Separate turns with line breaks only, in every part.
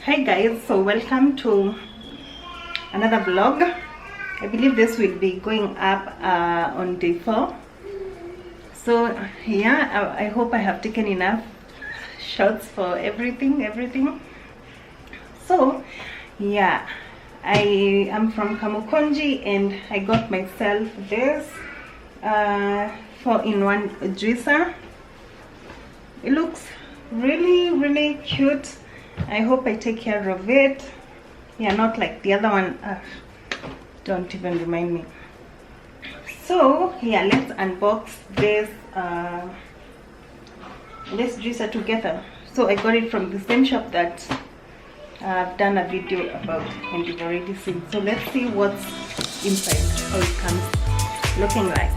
Hi guys, so welcome to another vlog. I believe this will be going up on day 4. So yeah, I hope I have taken enough shots for everything. So yeah, I am from Kamukunji and I got myself this 4-in-1 juicer. It looks really cute. I hope I take care of it. Yeah, not like the other one. Don't even remind me. So yeah, let's unbox this this juicer together. So I got it from the same shop that I've done a video about and you've already seen. So let's see what's inside, how it comes looking like.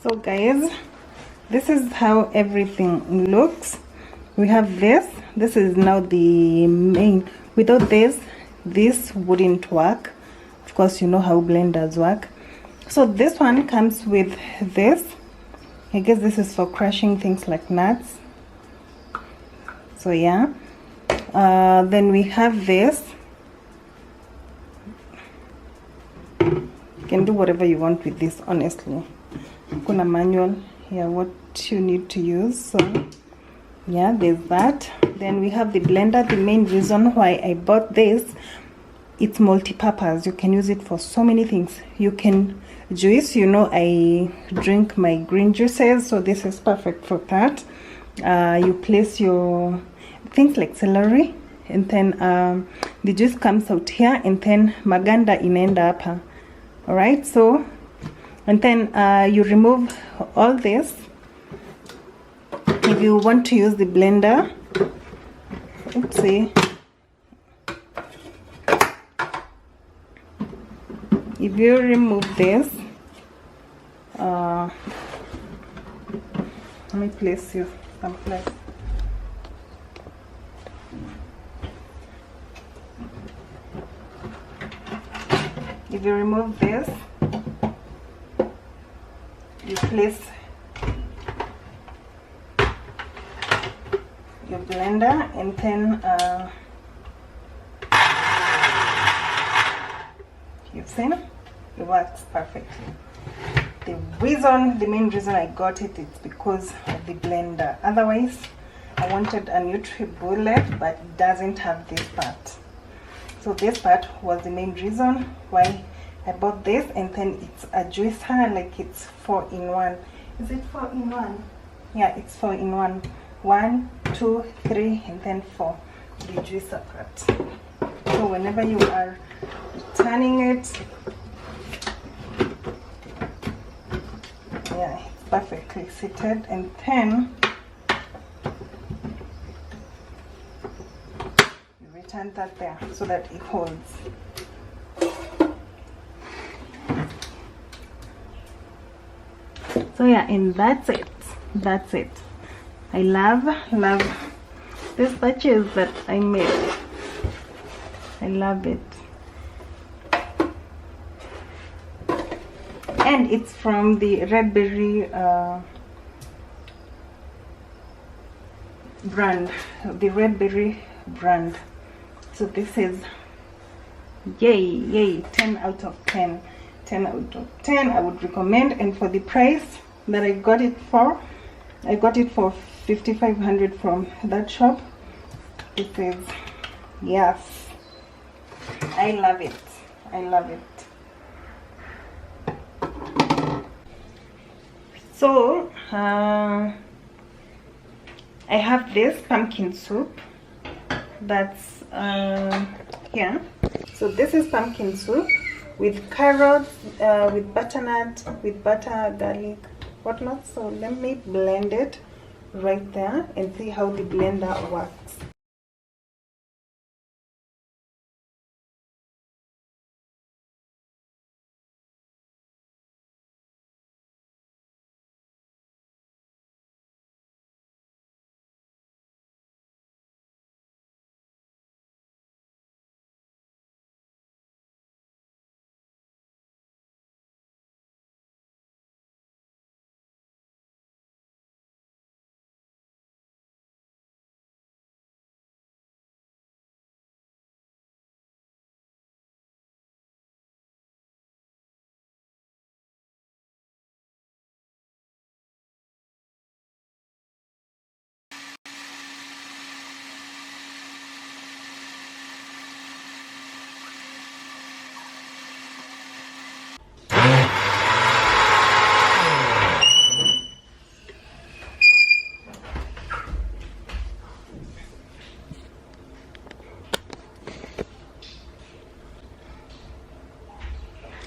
So guys, this is how everything looks. We have this is now the main. Without this wouldn't work. Of course, you know how blenders work. So this one comes with this. I guess this is for crushing things like nuts. So yeah, then we have this. You can do whatever you want with this, honestly. Kuna manual here what you need to use. So yeah, there's that. Then we have the blender. The main reason why I bought this, it's multi-purpose. You can use it for so many things. You can juice, you know, I drink my green juices, so this is perfect for that. You place your things like celery, and then the juice comes out here, and then maganda inaenda hapa. All right, so and then you remove all this. If you want to use the blender, oopsie, if you remove this, let me place you someplace. If you remove this, you place your blender, and then you've seen it works perfectly. The main reason I got it is because of the blender. Otherwise, I wanted a NutriBullet, but it doesn't have this part. So this part was the main reason why I bought this, and then it's a juicer, like it's 4-in-1. Is it 4-in-1? Yeah, it's 4-in-1. 1, 2, 3, and then 4. The juicer part. So whenever you are turning it, yeah, it's perfectly seated, and then you return that there so that it holds. So yeah, and that's it. I love these batches that I made. I love it. And it's from the REDBERRY brand, the REDBERRY brand. So this is yay, 10 out of 10. 10 out of 10 I would recommend. And for the price that I got it for 5,500 from that shop. This is, yes, I love it. So I have this pumpkin soup that's here. So this is pumpkin soup with carrots, with butternut, with butter, garlic, whatnot. So let me blend it right there and see how the blender works.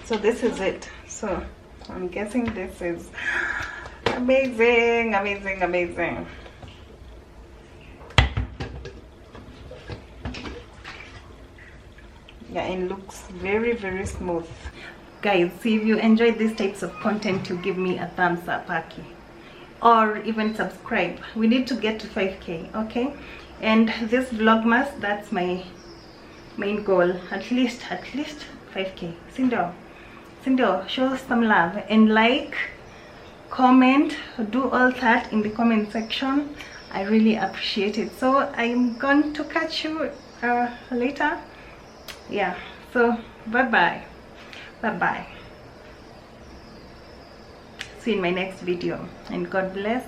So this is it. So I'm guessing this is amazing. Yeah, it looks very, very smooth. guys, see if you enjoyed these types of content, you give me a thumbs up, Aki, or even subscribe. We need to get to 5K, okay? And this Vlogmas, that's my main goal. At least 5K. Sindo, show some love and like, comment, do all that in the comment section. I really appreciate it. So I'm going to catch you later. Yeah, so bye bye. See you in my next video, and God bless.